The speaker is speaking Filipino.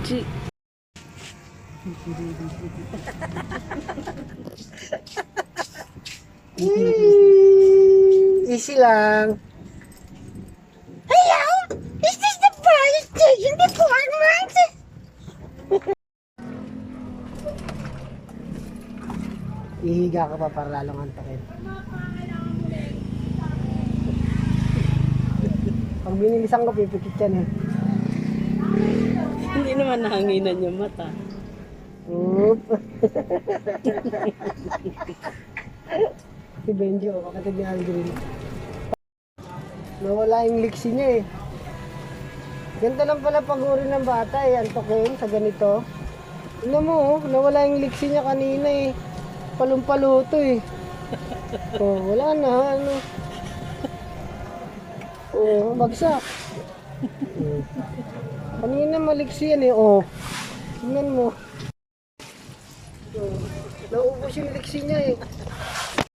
Benji. Easy lang. Hello? Is this the fire station department? Ihiga ka pa para lalong antakin. Pag binilisan ko, pipikit yan eh. Hindi naman nahanginan yung mata. Oop. Si Benji, oh, kakatid ni Aldrin. Nawala yung liksi niya eh. Ganda lang pala pag-uri ng bata eh, antokin sa ganito. Tignan mo, oh, nawala yung liksi niya kanina eh. Palumpaluto eh. Oh, wala na, ano. Oh, bagsak. Oh. Kanina maliksi yan eh, oh. Tingnan mo. Oh, naubos yung liksi niya eh.